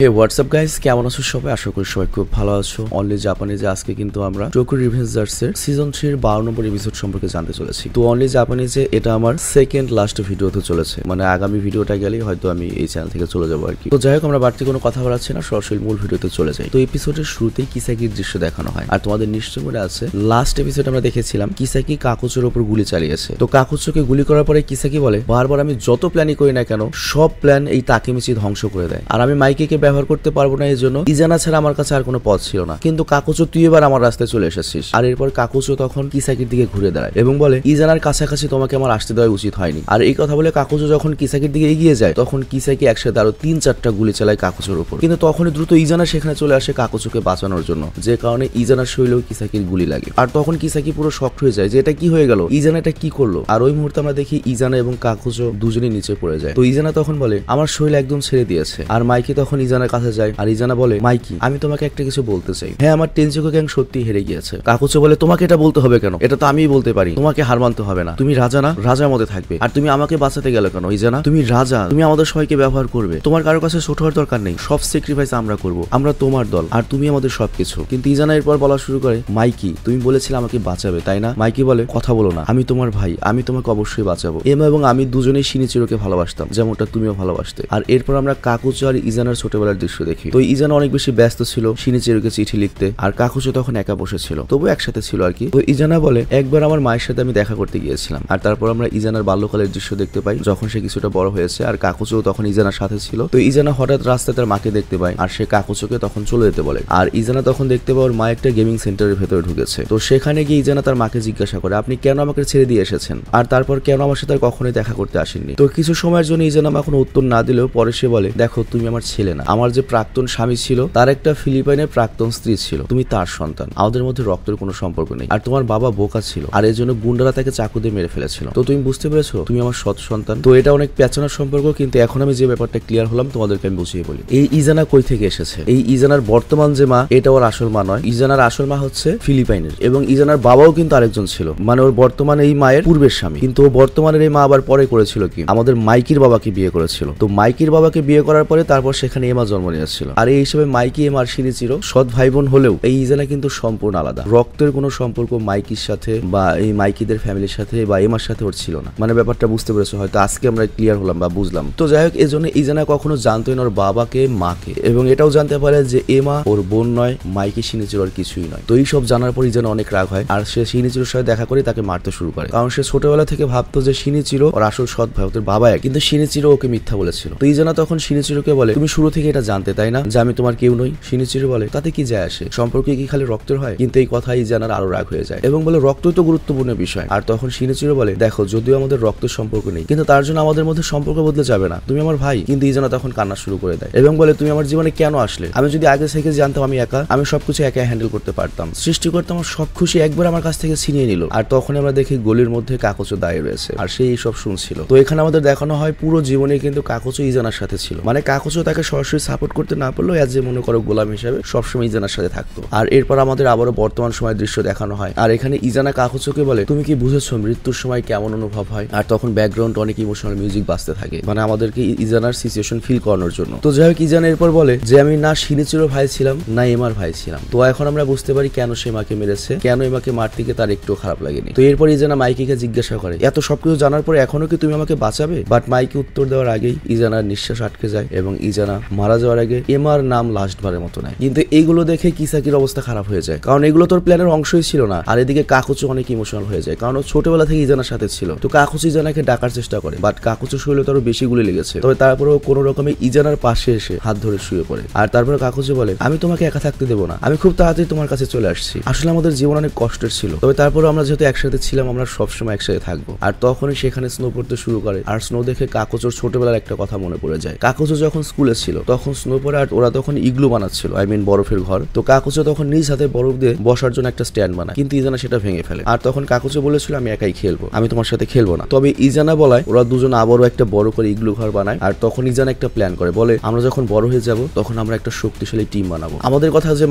হে WhatsApp guys, কেমন আছো সবাই? আশা করি সবাই খুব ভালো আছো। অনলি জাপানিজে আজকে কিন্তু আমরা টোকিও রিভেঞ্জার্সের সিজন 3 এর 12 নম্বর এপিসোড সম্পর্কে জানতে চলেছি। তো অনলি জাপানিজে এটা আমার সেকেন্ড লাস্ট ভিডিও হতে চলেছে, মানে আগামী ভিডিওটা গেলেই হয়তো আমি এই চ্যানেল থেকে চলে যাবো আর কি। তো যাই হোক, আমরা বাড়তি কোনো কথা বলাচ্ছি না, সরাসরি মূল ভিডিওতে চলে যাই। তো এপিসোডের শুরুতেই কিসাকির দৃশ্য দেখানো হয়। আর তোমাদের নিশ্চয় মনে আছে, লাস্ট এপিসোড আমরা দেখেছিলাম কিসাকি কাকুচোর উপর গুলি চালিয়েছে। তো কাকুচোকে গুলি করার পরে কিসাকি বলে, বারবার আমি যত প্ল্যানই করি না কেন, সব প্ল্যান এই তাকেমিচি ধ্বংস করে দেয়। আর আমি মাইকিকে ব্যবহার করতে পারবো না, এই জন্য ইজানা ছাড়া আমার কাছে আর কোনো পথ ছিল না। কিন্তু কাকুচো, তুই এবার আমার রাস্তায় চলে এসেছিস। আর এরপর কাকুচো তখন কিসাকির দিকে ঘুরে দাঁড়ায় এবং বলে, ইজানার কাছাকাছি তোমাকে আমার আসতে দেওয়া উচিত হয়নি। আর এই কথা বলে কাকুচো যখন কিসাকির দিকে এগিয়ে যায়, তখন কিসাকি একসাথে আরো 3-4টা গুলি চালায় কাকুচোর উপর। কিন্তু তখনই দ্রুত ইজানা সেখানে চলে আসে কাকুচোকে বাঁচানোর জন্য, যে কারণে ইজানার শরীরেও কিসাকির গুলি লাগে। আর তখন কিসাকি পুরো শক্ট হয়ে যায় যে এটা কি হয়ে গেল, ইজানা এটা কি করলো। আর ওই মুহূর্তে আমরা দেখি ইজানা এবং কাকুচো দুজনেই নিচে পড়ে যায়। তো ইজানা তখন বলে, আমার শরীর একদম ছেড়ে দিয়েছে। আর মাইকি তখন ইজানার কাছে যায়, আর ইজানা বলে, মাইকি আমি তোমাকে একটা কিছু বলতে চাই। হ্যাঁ, আমার টেনজিকো গ্যাং সত্যি হেরে গিয়েছে। কাকুচো বলে, তোমাকে এটা বলতে হবে কেন? এটা তো আমিই বলতে পারি, তোমাকে হার মানতে হবে না। তুমি রাজা না, রাজার মধ্যে থাকবে। আর তুমি আমাকে বাঁচাতে গেলে কেন ইজানা? তুমি রাজা, তুমি আমাদের সবাইকে ব্যবহার করবে। তোমার কারোর কাছে ছোট হওয়ার দরকার নেই, সব স্যাক্রিফাইস আমরা করব, আমরা তোমার দল, আর তুমি আমাদের সবকিছু। কিন্তু ইজানা এরপর বলা শুরু করে, মাইকি তুমি বলেছিলে আমাকে বাঁচাবে, তাই না? মাইকি বলে, কথা বলো না, আমি তোমার ভাই, আমি তোমাকে অবশ্যই বাঁচাবো। এমা এবং আমি দুজনেই শিনিচিরোকে ভালোবাসতাম, যেমনটা তুমিও ভালোবাসতে। আর এরপর আমরা কাকুচো আর ইজানার ছোটবেলার দৃশ্য দেখি। তো ইজানা অনেক বেশি ব্যস্ত ছিল শিনিচিরোকে চিঠি লিখতে, আর কাকুচো তখন একা বসেছিল, তবু একসাথে ছিল আর কি। তো ইজানা বলে, একবার আমার মায়ের সাথে আমি দেখা করতে গিয়েছিলাম। আর তারপর আমরা ইজানার বাল্যকালের দৃশ্য দেখতে পাই, যখন সে কিছুটা বড় হয়েছে। আর কাকুচো তখন ইজানার সাথে ছিল। তো ইজানা হঠাৎ রাস্তায় তার মাকে দেখতে পায়, আর সে কাকুচোকে তখন চলে যেতে বলে। আর ইজানা তখন দেখতে পায় ওর মা একটা গেমিং সেন্টারের ভেতরে ঢুকেছে। তো সেখানে গিয়ে ইজানা তার মাকে জিজ্ঞাসা করে, আপনি কেন আমাকে ছেড়ে দিয়ে এসেছেন, আর তারপর কেন আমার সাথে আর কখনোই দেখা করতে আসেননি? তো কিছু সময়ের জন্য ইজানা মা কোনো উত্তর না দিলেও পরে সে বলে, দেখো তুমি আমার ছেলে না, আমার যে প্রাক্তন স্বামী ছিল তার একটা ফিলিপাইনের প্রাক্তন স্ত্রী ছিল, তুমি তার সন্তান, আমাদের মধ্যে রক্তের কোনো সম্পর্ক নেই। আর তোমার বাবা বোকা ছিল, আর এর জন্য গুন্ডারা তাকে চাকু দিয়ে মেরে ফেলেছিল। তো তুমি বুঝতে পেরেছো, তুমি আমার সৎ সন্তান। তো এটা অনেক পেঁচানোর সম্পর্ক, কিন্তু এখন আমি যে ব্যাপারটা ক্লিয়ার হলাম তোমাদেরকে আমি বুঝিয়ে বলি। এই ইজানা কই থেকে এসেছে? এই ইজানার বর্তমান যে মা, এটা ওর আসল মা নয়। ইজানার আসল মা হচ্ছে ফিলিপাইনের, এবং ইজানার বাবাও কিন্তু আরেকজন ছিল, মানে ওর বর্তমান এই মায়ের পূর্বের স্বামী। কিন্তু ও বর্তমানের এই মা আবার পরে করেছিল কি, আমাদের মাইকির বাবাকে বিয়ে করেছিল। তো মাইকির বাবাকে বিয়ে করার পরে তারপর সেখানে এমা জন্ম নিয়েছিল। আর এই হিসেবে মাইকি এমা আর শিনিচিরো সৎ ভাই বোন হলেও এই ইজানা কিন্তু সম্পূর্ণ আলাদা। রক্তের কোনো সম্পর্ক মাইকির সাথে বা এই মাইকিদের ফ্যামিলির সাথে বা এমার সাথে ওর ছিল না। মানে ব্যাপারটা বুঝতে পেরেছো হয়তো, আজকে আমরা ক্লিয়ার হলাম বা বুঝলাম। তো যাই হোক, এই জন্য ইজানা কখনো জানতোই না ওর বাবাকে মাকে, এবং এটাও জানতে পারে যে এমা ওর বোন নয়, মাইকি শিনিচিরোর কিছুই নয়। তো এই সব জানার পর ইজানা অনেক রাগ হয়, আর সে শিনিচিরোর সাথে দেখা করে তাকে মারতে শুরু করে। কারণ সে ছোটবেলা থেকে ভাবতো যে শিনিচিরো ওর আসল সৎ ভাই, ওদের বাবা এক, কিন্তু শিনিচিরো ওকে মিথ্যা বলেছিল। তো ইজানা তখন শিনিচিরোকে বলে, তুমি শুরু থেকে এটা জানতে তাই না যে আমি তোমার কেউ নই? শিনিচিরো বলে, তাতে কি যায় আসে, সম্পর্কে কি খালি রক্তের হয়? কিন্তু এই কথা ইজানার আরো রাগ হয়ে যায় এবং বলে, রক্তই তো গুরুত্বপূর্ণ বিষয়। আর তখন শিনিচিরো বলে, দেখো যদিও আমাদের রক্তের সম্পর্ক নেই, কিন্তু তার জন্য আমাদের মধ্যে সম্পর্ক বদলে যাবে না, তুমি আমার ভাই। কিন্তু ইজানা তখন কান্না শুরু করে দেয় এবং বলে, তুমি আমার জীবনে কেন আসলে? আমি যদি আগে থেকে জানতাম আমি একা, আমি সবকিছু একা হ্যান্ডেল করতে পারতাম, সৃষ্টিকর্তা আমার সব খুশি একবার আমার কাছ থেকে ছিনিয়ে নিল। আর তখন আমরা দেখি গলির মধ্যে কাকুচো দাঁড়িয়ে রয়েছে, আর সে এই সব শুনছিল। তো এখানে আমাদের দেখানো হয় পুরো জীবনে কিন্তু কাকুচো ইজানার সাথে ছিল, মানে কাকুচো তাকে সরাসরি সাপোর্ট করতে না পারলেও এজ যে মনে করো গোলাম হিসেবে সবসময় ইজানার সাথে থাকতো। আর এরপর আমাদের আবারও বর্তমান সময়ের দৃশ্য দেখানো হয়, আর এখানে ইজানা কাকুচোকে বলে, তুমি কি বুঝেছো মৃত্যুর সময় কেমন অনুভব হয়? আর তখন ব্যাকগ্রাউন্ড অনেক ইমোশনাল মিউজিক বাজতে থাকে, মানে আমাদেরকে ইজানার সিচুয়েশন ফিল করানোর জন্য। তো যাই হোক, ইজানা এরপর বলে যে আমি না শিনিচিরোর ভাই ছিলাম না এমার ভাই ছিলাম। তো এখন আমরা বুঝতে পারি কেন সে মাকে মেরেছে, কেন এমাকে মারতে গিয়ে তার একটু খারাপ লাগেনি। তো এরপর ইজানা মাইকিকে জিজ্ঞাসা করে, এত সবকিছু জানার পরে এখনো কি তুমি আমাকে বাঁচাবে? বাট মাইকি উত্তর দেওয়ার আগেই ইজানার নিঃশ্বাস আটকে যায়, এবং ইজানা মারা যাওয়ার আগে এমার নাম লাস্টবারের মতো নেয়। কিন্তু এইগুলো দেখে কিসাকির অবস্থা খারাপ হয়ে যায়, কারণ এগুলো তোর প্ল্যানের অংশই ছিল না। আর এদিকে কাকুচো অনেক ইমোশনাল হয়ে যায়, কারণ ও ছোটবেলা থেকে ইজানার সাথে ছিল। তো কাকুচো ইজানাকে ডাকার চেষ্টা করে, বাট কাকুচো শরীরে তারও বেশি গুলি লেগেছে। তবে তারপরেও কোনো রকমে ইজানার পাশে এসে হাত ধরে শুয়ে পড়ে। আর তারপরে কাকুচো বলে, আমি তোমাকে একা থাকতে দেবো না, আমি খুব তাড়াতাড়ি তোমার কাছে চলে আসছি। আসলে আমাদের জীবন অনেক কষ্টের ছিল, তবে তারপরে আমরা যেহেতু একসাথে ছিলাম, আমরা সবসময় একসাথে থাকবো। আর তখনই সেখানে স্নো পড়তে শুরু করে, আর স্নো দেখে কাকুচোর ছোটবেলার একটা কথা মনে পড়ে যায়। কাকুচো যখন স্কুলে ছিল তখন স্নো পড়ে, আর ওরা তখন ইগলু বানাচ্ছিল, আই মিন বরফের ঘর। তো কাকুচো তখন নিজ হাতে বরফ দিয়ে বসার জন্য একটা স্ট্যান্ড বানায়, কিন্তু ইজানা সেটা ভেঙে ফেলে। আর তখন কাকুচো বলেছিল, আমি একাই খেলবো, আমি তোমার সাথে খেলবো না। তবে ইজানা বলায় ওরা দুজন আবারও একটা বড় করে ইগলু ঘর বানায়। আর তখন ইজানা একটা প্ল্যান করে, বলে আমরা যখন বড় হয়ে যাব তখন আমরা একটা শক্তিশালী টিম বানাবো, আমাদের কথা যে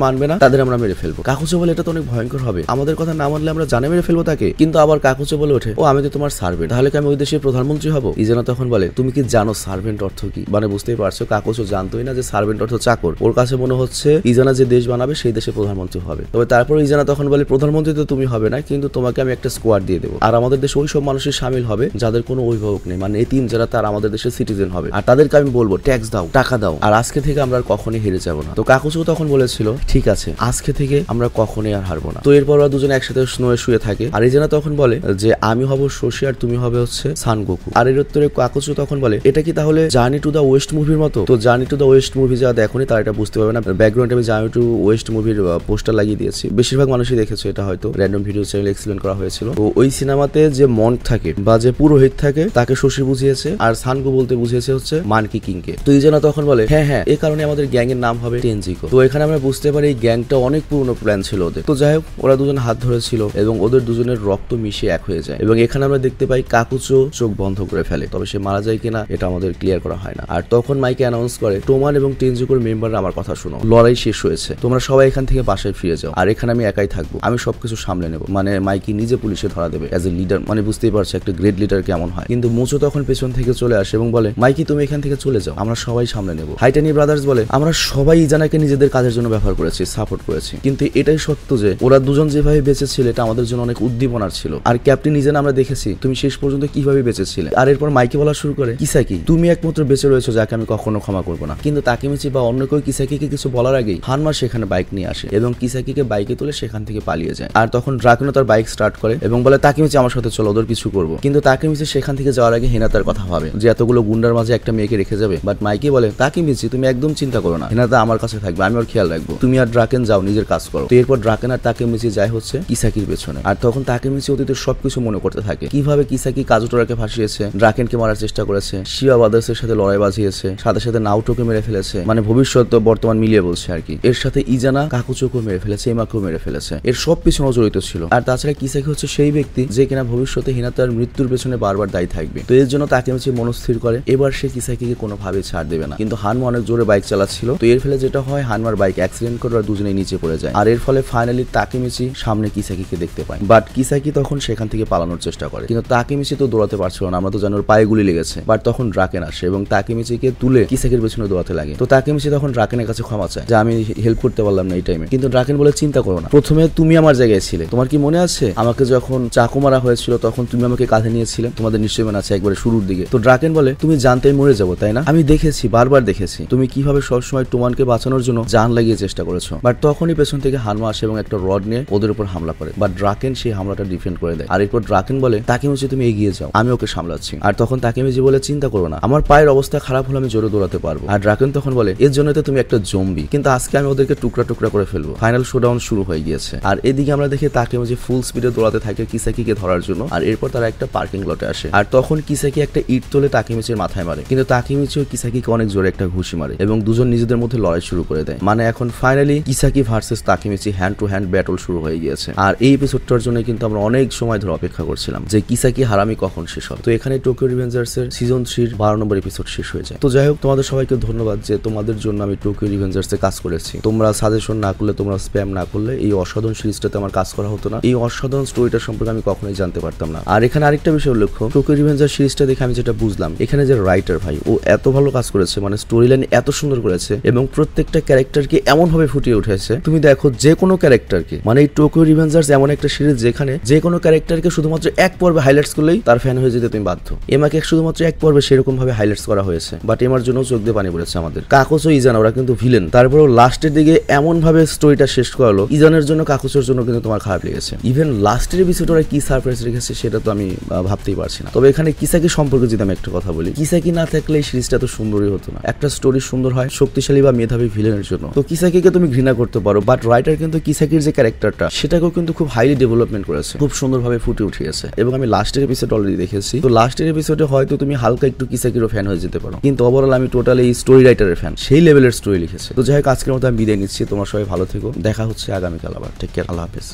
মানবে না তাদের আমরা মেরে ফেলবো। কাকুচো বলে, এটা তো অনেক ভয়ঙ্কর হবে, আমাদের কথা না মানলে আমরা জানে মেরে ফেলবো তাকে। কিন্তু আবার কাকুচো বলে ওঠে, ও আমি তো তোমার সার্ভেন্ট, তাহলে কি আমি ওই দেশের প্রধানমন্ত্রী হব? ইজানা তখন বলে, তুমি কি জানো সার্ভেন্ট অর্থ কি? মানে বুঝতেই পারছো কাকুচো জানতোই ভাবি না যে সার্ভেন্ট অর্থ চাকর, ওর কাছে মনে হচ্ছে ইজানা যে দেশ বানাবে সেই দেশে প্রধানমন্ত্রী হবে। তবে তারপর ইজানা তখন বলে প্রধানমন্ত্রী তো তুমি হবে না, কিন্তু তোমাকে আমি একটা স্কোয়াড দিয়ে দেবো, আর আমাদের দেশে ওই সব মানুষের সামিল হবে যাদের কোনো অভিভাবক নেই, মানে এতিম যারা তার আমাদের দেশের সিটিজেন হবে, আর তাদেরকে আমি বলবো ট্যাক্স দাও, টাকা দাও, আর আজকে থেকে আমরা আর কখনোই হেরে যাবো না। তো কাকুচু তখন বলেছিল ঠিক আছে আজকে থেকে আমরা কখনোই আর হারবো না। তো এরপর ওরা দুজনে একসাথে স্নোয়ে শুয়ে থাকে, আর ইজানা তখন বলে যে আমি হব শশী আর তুমি হবে হচ্ছে সান গোকু। আর এর উত্তরে কাকুচু তখন বলে এটা কি তাহলে জার্নি টু দা ওয়েস্ট মুভির মতো? তো journey to the west movie যারা দেখোনি তারা এটা বুঝতে পারবে না, ব্যাকগ্রাউন্ডে আমি জার্নি টু ওয়েস্ট মুভির পোস্টার লাগিয়ে দিয়েছি, বেশিরভাগ মানুষই দেখেছে, এটা হয়তো র্যান্ডম ভিডিও চ্যানেলে এক্সপ্লেন করা হয়েছিল। তো ওই সিনেমাতে যে মন্ক থাকে বা যে পুরোহিত থাকে তাকে শশী বুঝিয়েছে, আর সানগো বলতে বুঝিয়েছে হচ্ছে মানকি কিংকে। তো ইজানা তখন বলে হ্যাঁ হ্যাঁ এই কারণে আমাদের গ্যাং এর নাম হবে টেনজিকো। তো এখানে আমরা বুঝতে পারি এই গ্যাংটা অনেক পুরনো প্ল্যান ছিল ওদের। তো যাই হোক ওরা দুজন হাত ধরেছিল এবং ওদের দুজনের রক্ত মিশে এক হয়ে যায়, এবং এখানে আমরা দেখতে পাই কাকুচো চোখ বন্ধ করে ফেলে, তবে সে মারা যায় কিনা এটা আমাদের ক্লিয়ার করা হয় না। আর তখন মাইকে অ্যানাউন্স করে টোমান এবং টেনজিকোর মেম্বাররা আমার কথা শুনো, লড়াই শেষ হয়েছে, তোমরা সবাই এখান থেকে বাসায় ফিরে যাও, আর এখানে আমি একাই থাকবো, আমি সবকিছু সামলে নেবো। মানে মাইকি নিজে পুলিশে ধরা দেবে অ্যাজ এ লিডার, মানে বুঝতেই পারছে একটা গ্রেট লিডার কেমন হয়। কিন্তু মুচো তখন পেছন থেকে চলে আসে এবং বলে মাইকি তুমি এখান থেকে চলে যাও, আমরা সবাই সামলে নেবো। হাইটানি ব্রাদার্স বলে আমরা সবাই ইজানাকে নিজেদের কাজের জন্য ব্যবহার করেছি, সাপোর্ট করেছি, কিন্তু এটাই সত্য যে ওরা দুজন যেভাবে বেঁচেছিল এটা আমাদের জন্য অনেক উদ্দীপনার ছিল। আর ক্যাপ্টেন ইজানা আমরা দেখেছি তুমি শেষ পর্যন্ত কিভাবে বেঁচেছিলে। আর এরপর মাইকি বলা শুরু করে কিসাকি তুমি একমাত্র বেঁচে রয়েছো যাকে আমি কখনো ক্ষমা করবো না। কিন্তু তাকেমিচি বা অন্য কেউ কিসাকিকে কিছু বলার আগেই হানমা সেখানে বাইক নিয়ে আসে এবং কিসাকিকে বাইকে তুলে সেখান থেকে পালিয়ে যায়। আর তখন ড্রাকেনো তার বাইক স্টার্ট করে এবং বলে তাকেমিচি আমার সাথে চলো, ওদের কিছু করবো। কিন্তু তাকেমিচি সেখান থেকে যাওয়ার আগে হিনাতার কথা ভাবে যে এতগুলো গুন্ডার মাঝে একটা মেয়েকে রেখে যাবে। বাট মাইকি বলে তাকেমিচি তুমি একদম চিন্তা করো না, হিনাতা আমার কাছে থাকবে, আমি ওর খেয়াল রাখবো, তুমি আর ড্রাকেন যাও নিজের কাজ করো। তো এরপর ড্রাকেন আর তাকেমিচি যায় হচ্ছে কিসাকির পেছনে। আর তখন তাকেমিচি অতীতের সবকিছু মনে করতে থাকে, কিভাবে কিসাকি কাজুটোরাকে ফাঁসিয়েছে, ড্রাকেনকে মারার চেষ্টা করেছে, শিয়া ব্রাদার্সের সাথে লড়াই বাজিয়েছে, সাথে সাথে নাউটোকে মেরে ফেলেছে, মানে ভবিষ্যৎ বর্তমান মিলিয়ে বলছে আর কি। এর সাথে ইজানা কাকুচোকে মেরে ফেলেছে, এমাকেও মেরে ফেলেছে, এর সব পিছনে জড়িত ছিল। আর তাছাড়া কিসাকি হচ্ছে সেই ব্যক্তি যে কিনা ভবিষ্যতে হিনাতার মৃত্যুর পেছনে বারবার দায়ী থাকবে। তো এর জন্য তাকেমিচি মনস্থির করে এবার সে কিসাকিকে কোনোভাবে ছাড় দেবে না। কিন্তু হানমা অনেক জোরে বাইক চালাচ্ছিল, তো এর ফলে যেটা হয় হানমার বাইক অ্যাক্সিডেন্ট করে ওরা দুজনেই নিচে পড়ে যায়। আর এর ফলে ফাইনালি তাকেমিচি সামনে কিসাকিকে দেখতে পায়, বাট কিসাকি তখন সেখান থেকে পালানোর চেষ্টা করে, কিন্তু তাকেমিচি তো দৌড়াতে পারছিল না, আমরা তো জানি ওর পায়ে গুলি লেগেছে। বাট তখন ড্রাকেন আসে এবং তাকেমিচিকে তুলে কিসাকির পেছনে দৌড়াতে লাগে। তো তাকেমিচি তখন ড্রাকেনের কাছে ক্ষমা চায় যে আমি হেল্প করতে পারলাম না এই টাইমে। কিন্তু ড্রাকেন বলে চিন্তা করো না, প্রথমে তুমি আমার জায়গায় ছিলে, তোমার কি মনে আছে আমাকে যখন চাকু মারা হয়েছিল তখন তুমি আমাকে কাঁধে নিয়েছিলে, তোমাদের নিশ্চয়ই মনে আছে একবারে শুরুর দিকে। তো ড্রাকেন বলে তুমি জানতে মরে যাবো তাই না, আমি দেখেছি, বারবার দেখেছি তুমি কিভাবে সবসময় টোমানকে বাঁচানোর জন্য জান লাগিয়ে চেষ্টা করেছো। বাট তখনই পেছন থেকে হানমা আসে এবং একটা রড নিয়ে ওদের উপর হামলা করে, বাট ড্রাকেন সেই হামলাটা ডিফেন্ড করে দেয়। আর এরপর ড্রাকেন বলে তাকেমিচি তুমি এগিয়ে যাও, আমি ওকে সামলাচ্ছি। আর তখন তাকেমিচি বলে চিন্তা করো না, আমার পায়ের অবস্থা খারাপ হলে আমি জোরে দৌড়াতে পারবো। আর ড্রাকেন তখন বলে এর জন্য তো তুমি একটা জম্বি, কিন্তু আজকে আমি ওদেরকে টুকরা টুকরা করে ফেলবো। ফাইনাল শোডাউন শুরু হয়ে গিয়েছে। আর এদিকে আমরা দেখি তাকেমিচি ফুল স্পিডে দৌড়াতে থাকে কিসাকিকে ধরার জন্য। আর এরপর তারা একটা পার্কিং লটে আসে, আর তখন কিসাকি একটা ইট তোলে তাকেমিচির মাথায় মারে, কিন্তু তাকেমিচিও কিসাকিকে অনেক জোরে একটা ঘুষি মারে এবং দুজন নিজেদের মধ্যে লড়াই শুরু করে দেয়। মানে এখন finally Kisaki versus Takemichi hand to hand battle শুরু হয়ে গিয়েছে। আর এই এপিসোডটার জন্য কিন্তু আমরা অনেক সময় ধরে অপেক্ষা করছিলাম যে কিসাকি হারামি কখন শেষ হবে। তো এখানে টোকিও রিভেঞ্জার্স এর সিজন 3 12 নম্বর এপিসোড শেষ হয়ে যায়। তো যাই হোক তোমাদের সবাইকে ধন্যবাদ যে তোমাদের জন্য আমি টোকিও রিভেঞ্জার্স এ কাজ করেছি। তোমরা সাজেশন না করলে, তোমরা স্প্যাম না করলে এই অসাধারণ সিরিজটাতে আমার কাজ করা হতো না, এই অসাধারণ স্টোরিটা সম্পর্কে আমি কখনোই জানতে পারতাম না। আর এখানে আরেকটা বিষয় উল্লেখ্য, টোকিও রিভেঞ্জার্স সিরিজটা দেখে আমি যেটা বুঝলাম এখানে যে রাইটার ভাই ও এত ভালো কাজ করেছে, মানে স্টোরি লাইন এত সুন্দর করেছে এবং প্রত্যেকটা ক্যারেক্টারকে এমন ভাবে ফুটিয়ে উঠেছে। তুমি দেখো যে কোনো ক্যারেক্টারকে, মানে এই টোকিও রিভেঞ্জার্স এমন একটা সিরিজ যেখানে যে কোনো ক্যারেক্টারকে শুধুমাত্র এক পর্বে হাইলাইটস করলেই তার ফ্যান হয়ে যেতে তুমি বাধ্য। এমাকে শুধুমাত্র এক পর্বে সেরকম ভাবে হাইলাইটস করা হয়েছে, বাট এমার জন্য চোখ দিয়ে পানি পড়েছে আমাদের। কাকুচো ইজানা ওরা কিন্তু ভিলেন, তারপরেও লাস্টের দিকে এমন ভাবে স্টোরিটা শেষ করালো, ইজানের জন্য কাকুচোর জন্য কিন্তু তোমার খারাপ লেগেছে। ইভেন লাস্টের এপিসোড ওরা কি সারপ্রাইজ রেখেছে সেটা তো আমি ভাবতেই পারছি না। তবে এখানে কিসাকি সম্পর্কে যদি আমি একটা কথা বলি, কিসাকি না থাকলে এই সিরিজটা তো সুন্দরই হতো না। একটা স্টোরি সুন্দর হয় শক্তিশালী বা মেধাবী ভিলেনের জন্য। তো কিসাকিকে তুমি ঘৃণা করতে পারো, বাট রাইটার কিন্তু কিসাকির যে ক্যারেক্টারটা সেটাকেও কিন্তু খুব হাইলি ডেভেলপমেন্ট করেছে, খুব সুন্দরভাবে ফুটে উঠিয়েছে। এবং আমি লাস্টের এপিসোড অলরেডি দেখেছি, তো লাস্টের এপিসোডে হয়তো তুমি হালকা একটু কিসাকিরও ফ্যান হয়ে যেতে পারো, কিন্তু ওভারঅল আমি টোটাল এই স্টোরি রাইটারের ফ্যান, সেই লেভেলের স্টোরি লিখেছে। তো যাই হোক আজকের মতো আমি বিদায় নিচ্ছি, তোমরা সবাই ভালো থেকো, দেখা হচ্ছে আগামীকাল আবার। টেক কেয়ার, আল্লাহ হাফেজ।